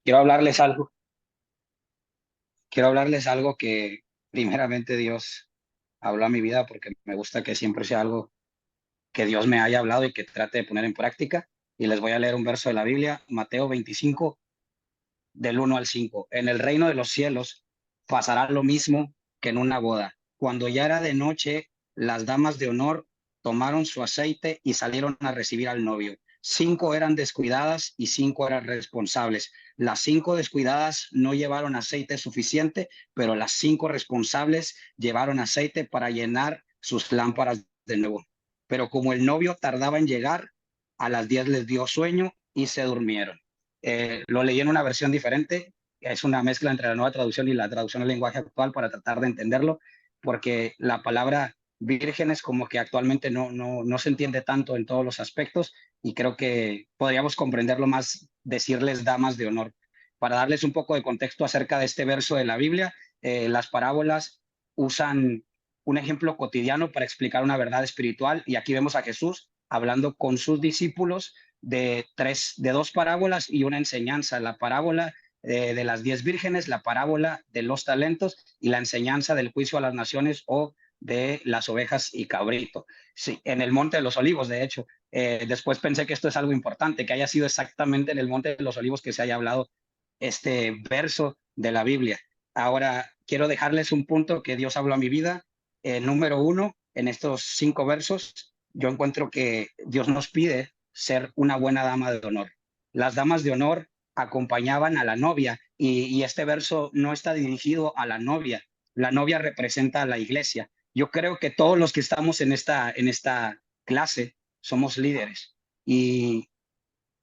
Quiero hablarles algo, quiero hablarles algo que primeramente Dios habló a mi vida porque me gusta que siempre sea algo que Dios me haya hablado y que trate de poner en práctica. Y les voy a leer un verso de la Biblia, Mateo 25, del 1 al 5. En el reino de los cielos pasará lo mismo que en una boda. Cuando ya era de noche, las damas de honor tomaron su aceite y salieron a recibir al novio. 5 eran descuidadas y 5 eran responsables. Las 5 descuidadas no llevaron aceite suficiente, pero las 5 responsables llevaron aceite para llenar sus lámparas de nuevo. Pero como el novio tardaba en llegar, a las 10 les dio sueño y se durmieron. Lo leí en una versión diferente, es una mezcla entre la nueva traducción y la traducción al lenguaje actual para tratar de entenderlo, porque la palabra vírgenes como que actualmente no se entiende tanto en todos los aspectos y creo que podríamos comprenderlo más decirles damas de honor. Para darles un poco de contexto acerca de este verso de la Biblia, las parábolas usan un ejemplo cotidiano para explicar una verdad espiritual y aquí vemos a Jesús hablando con sus discípulos de dos parábolas y una enseñanza. La parábola de las 10 vírgenes, la parábola de los talentos y la enseñanza del juicio a las naciones o de las ovejas y cabrito. Sí, en el Monte de los Olivos, de hecho. Después pensé que esto es algo importante, que haya sido exactamente en el Monte de los Olivos que se haya hablado este verso de la Biblia. Ahora, quiero dejarles un punto que Dios habló a mi vida. Número uno, en estos 5 versos, yo encuentro que Dios nos pide ser una buena dama de honor. Las damas de honor acompañaban a la novia y este verso no está dirigido a la novia representa a la iglesia. Yo creo que todos los que estamos en esta clase somos líderes y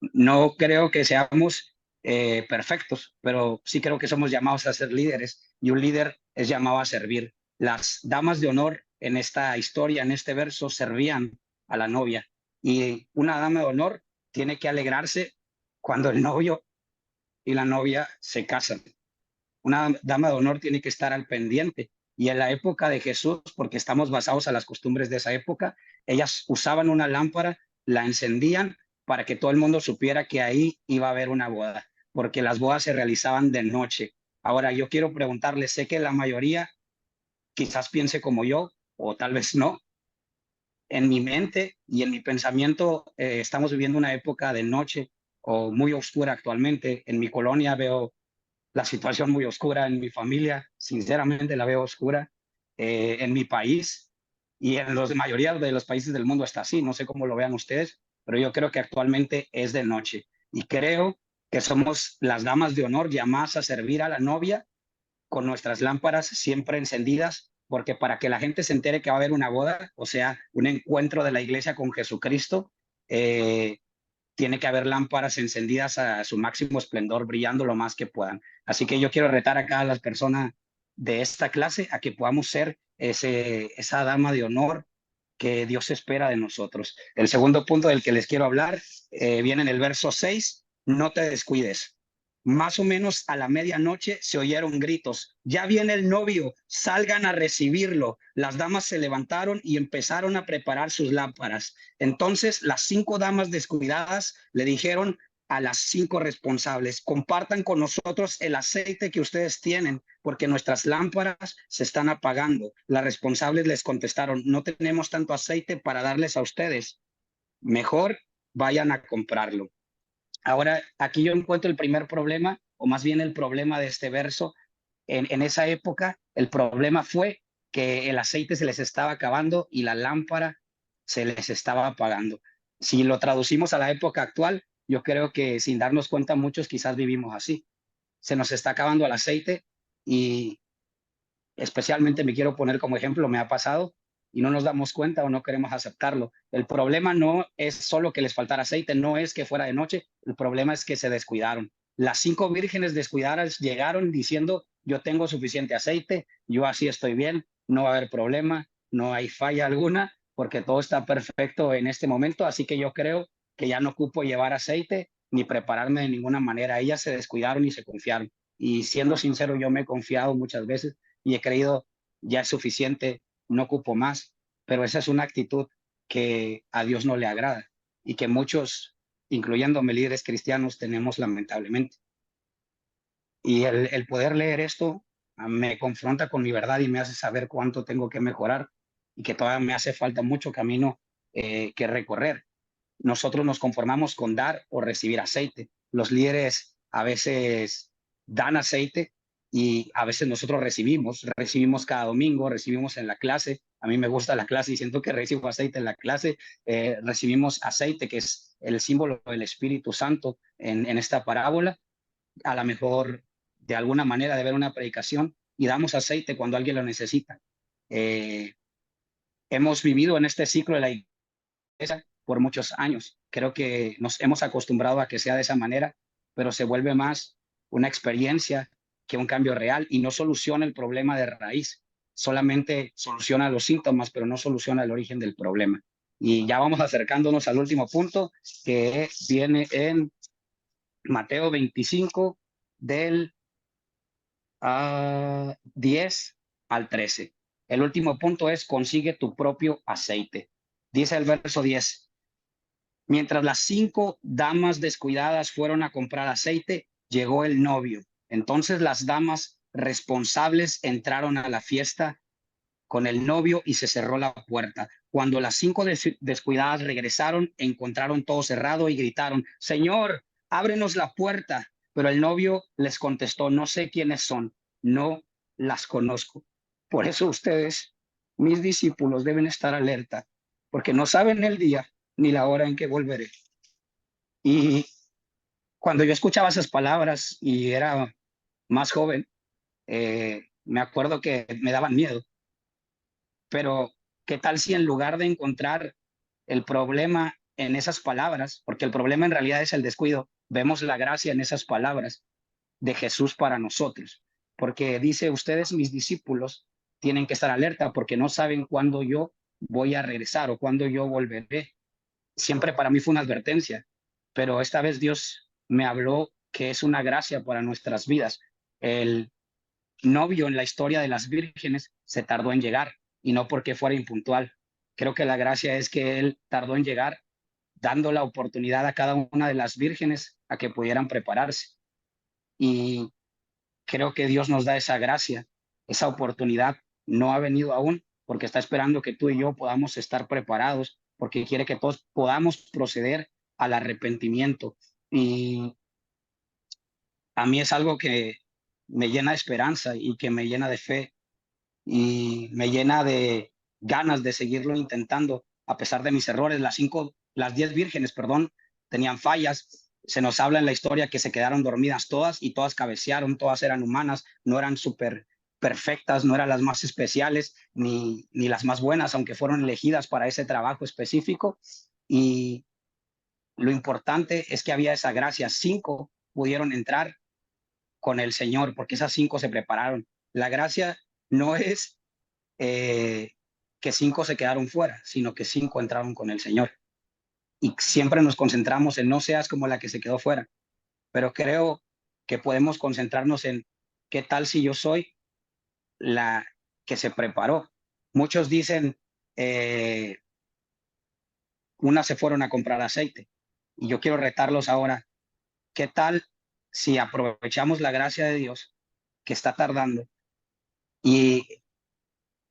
no creo que seamos perfectos, pero sí creo que somos llamados a ser líderes y un líder es llamado a servir. Las damas de honor en esta historia, en este verso, servían a la novia y una dama de honor tiene que alegrarse cuando el novio y la novia se casan. Una dama de honor tiene que estar al pendiente. Y en la época de Jesús, porque estamos basados a las costumbres de esa época, ellas usaban una lámpara, la encendían para que todo el mundo supiera que ahí iba a haber una boda, porque las bodas se realizaban de noche. Ahora, yo quiero preguntarles, sé que la mayoría quizás piense como yo, o tal vez no. En mi mente y en mi pensamiento estamos viviendo una época de noche o muy oscura actualmente. En mi colonia veo la situación muy oscura, en mi familia sinceramente la veo oscura, en mi país y en la mayoría de los países del mundo está así. No sé cómo lo vean ustedes, pero yo creo que actualmente es de noche y creo que somos las damas de honor llamadas a servir a la novia con nuestras lámparas siempre encendidas, porque para que la gente se entere que va a haber una boda, o sea, un encuentro de la iglesia con Jesucristo, eh, tiene que haber lámparas encendidas a su máximo esplendor, brillando lo más que puedan. Así que yo quiero retar acá a las personas de esta clase a que podamos ser esa dama de honor que Dios espera de nosotros. El segundo punto del que les quiero hablar viene en el verso 6. No te descuides. Más o menos a la medianoche se oyeron gritos: ya viene el novio, salgan a recibirlo. Las damas se levantaron y empezaron a preparar sus lámparas. Entonces las 5 damas descuidadas le dijeron a las 5 responsables: compartan con nosotros el aceite que ustedes tienen, porque nuestras lámparas se están apagando. Las responsables les contestaron: no tenemos tanto aceite para darles a ustedes, mejor vayan a comprarlo. Ahora, aquí yo encuentro el primer problema, o más bien el problema de este verso. En esa época, el problema fue que el aceite se les estaba acabando y la lámpara se les estaba apagando. Si lo traducimos a la época actual, yo creo que sin darnos cuenta muchos quizás vivimos así. Se nos está acabando el aceite y especialmente me quiero poner como ejemplo, me ha pasado y no nos damos cuenta o no queremos aceptarlo. El problema no es solo que les faltara aceite, no es que fuera de noche, el problema es que se descuidaron. Las 5 vírgenes descuidadas llegaron diciendo: yo tengo suficiente aceite, yo así estoy bien, no va a haber problema, no hay falla alguna, porque todo está perfecto en este momento, así que yo creo que ya no ocupo llevar aceite ni prepararme de ninguna manera. Ellas se descuidaron y se confiaron. Y siendo sincero, yo me he confiado muchas veces y he creído: ya es suficiente, no ocupo más, pero esa es una actitud que a Dios no le agrada y que muchos, incluyéndome líderes cristianos, tenemos lamentablemente. Y el poder leer esto me confronta con mi verdad y me hace saber cuánto tengo que mejorar y que todavía me hace falta mucho camino que recorrer. Nosotros nos conformamos con dar o recibir aceite. Los líderes a veces dan aceite y a veces nosotros recibimos cada domingo, recibimos en la clase. A mí me gusta la clase y siento que recibo aceite en la clase. Recibimos aceite, que es el símbolo del Espíritu Santo en esta parábola. A lo mejor de alguna manera de ver una predicación y damos aceite cuando alguien lo necesita. Eh, Hemos vivido en este ciclo de la por muchos años. Creo que nos hemos acostumbrado a que sea de esa manera, pero se vuelve más una experiencia que un cambio real y no soluciona el problema de raíz, solamente soluciona los síntomas, pero no soluciona el origen del problema. Y ya vamos acercándonos al último punto, que viene en Mateo 25, del 10 al 13. El último punto es: consigue tu propio aceite. Dice el verso 10: mientras las 5 damas descuidadas fueron a comprar aceite, llegó el novio. Entonces las damas responsables entraron a la fiesta con el novio y se cerró la puerta. Cuando las 5 descuidadas regresaron, encontraron todo cerrado y gritaron: Señor, ábrenos la puerta. Pero el novio les contestó: no sé quiénes son, no las conozco. Por eso ustedes, mis discípulos, deben estar alerta, porque no saben el día ni la hora en que volveré. Y cuando yo escuchaba esas palabras y era más joven, me acuerdo que me daban miedo. Pero, ¿qué tal si en lugar de encontrar el problema en esas palabras, porque el problema en realidad es el descuido, vemos la gracia en esas palabras de Jesús para nosotros? Porque dice: ustedes, mis discípulos, tienen que estar alerta porque no saben cuándo yo voy a regresar o cuándo yo volveré. Siempre para mí fue una advertencia, pero esta vez Dios me habló que es una gracia para nuestras vidas. El novio en la historia de las vírgenes se tardó en llegar y no porque fuera impuntual. Creo que la gracia es que él tardó en llegar, dando la oportunidad a cada una de las vírgenes a que pudieran prepararse. Y creo que Dios nos da esa gracia, esa oportunidad. No ha venido aún porque está esperando que tú y yo podamos estar preparados, porque quiere que todos podamos proceder al arrepentimiento. Y a mí es algo que me llena de esperanza y que me llena de fe y me llena de ganas de seguirlo intentando a pesar de mis errores. Las 10 vírgenes, perdón, tenían fallas. Se nos habla en la historia que se quedaron dormidas todas y todas cabecearon, todas eran humanas, no eran súper perfectas, no eran las más especiales ni las más buenas, aunque fueron elegidas para ese trabajo específico. Y lo importante es que había esa gracia. 5 pudieron entrar con el Señor porque esas 5 se prepararon. La gracia no es eh, que 5 se quedaron fuera, sino que 5 entraron con el Señor. Y siempre nos concentramos en: no seas como la que se quedó fuera, pero creo que podemos concentrarnos en: ¿qué tal si yo soy la que se preparó? Muchos dicen, unas se fueron a comprar aceite, y yo quiero retarlos ahora: ¿qué tal si aprovechamos la gracia de Dios que está tardando y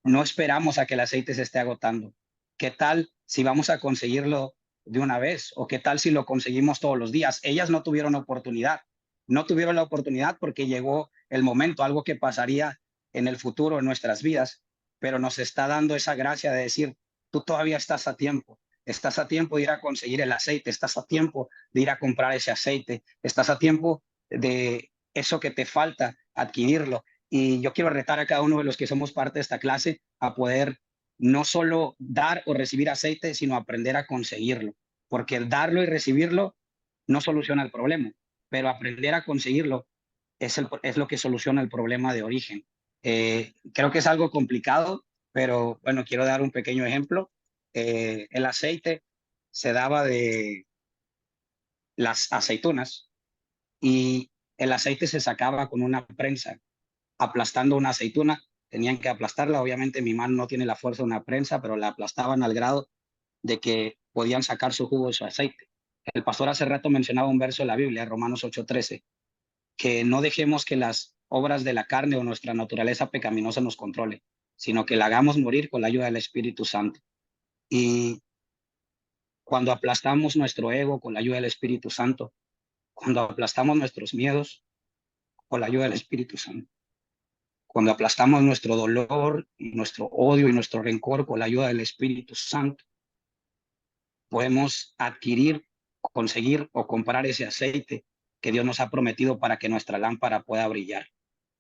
no esperamos a que el aceite se esté agotando? ¿Qué tal si vamos a conseguirlo de una vez? ¿O qué tal si lo conseguimos todos los días? Ellas no tuvieron oportunidad. No tuvieron la oportunidad porque llegó el momento, algo que pasaría en el futuro en nuestras vidas, pero nos está dando esa gracia de decir: tú todavía estás a tiempo de ir a conseguir el aceite, estás a tiempo de ir a comprar ese aceite, estás a tiempo de eso que te falta, adquirirlo. Y yo quiero retar a cada uno de los que somos parte de esta clase a poder no solo dar o recibir aceite, sino aprender a conseguirlo, porque el darlo y recibirlo no soluciona el problema, pero aprender a conseguirlo es lo que soluciona el problema de origen. Creo que es algo complicado, pero bueno, quiero dar un pequeño ejemplo. El aceite se daba de las aceitunas y el aceite se sacaba con una prensa aplastando una aceituna. Tenían que aplastarla. Obviamente mi mano no tiene la fuerza de una prensa, pero la aplastaban al grado de que podían sacar su jugo de su aceite. El pastor hace rato mencionaba un verso de la Biblia, Romanos 8:13, que no dejemos que las obras de la carne o nuestra naturaleza pecaminosa nos controle, sino que la hagamos morir con la ayuda del Espíritu Santo. Y cuando aplastamos nuestro ego con la ayuda del Espíritu Santo, cuando aplastamos nuestros miedos con la ayuda del Espíritu Santo, cuando aplastamos nuestro dolor y nuestro odio y nuestro rencor con la ayuda del Espíritu Santo, podemos adquirir, conseguir o comprar ese aceite que Dios nos ha prometido para que nuestra lámpara pueda brillar.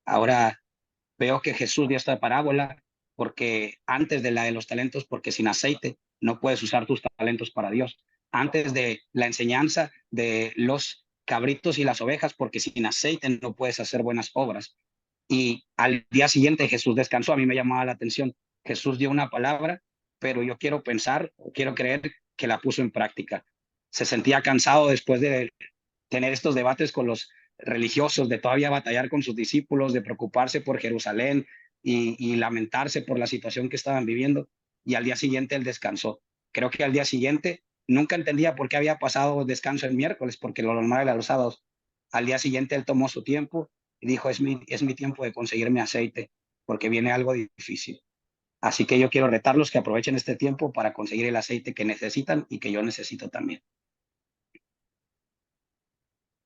Ahora veo que Jesús dio esta parábola porque antes de la de los talentos, porque sin aceite no puedes usar tus talentos para Dios. Antes de la enseñanza de los cabritos y las ovejas, porque sin aceite no puedes hacer buenas obras. Y al día siguiente Jesús descansó. A mí me llamaba la atención. Jesús dio una palabra, pero yo quiero pensar, o quiero creer que la puso en práctica. Se sentía cansado después de tener estos debates con los religiosos, de todavía batallar con sus discípulos, de preocuparse por Jerusalén y lamentarse por la situación que estaban viviendo. Y al día siguiente él descansó. Creo que al día siguiente nunca entendía por qué había pasado descanso el miércoles, porque lo normal era los sábados. Al día siguiente él tomó su tiempo y dijo, es mi tiempo de conseguirme aceite, porque viene algo difícil. Así que yo quiero retarlos que aprovechen este tiempo para conseguir el aceite que necesitan y que yo necesito también.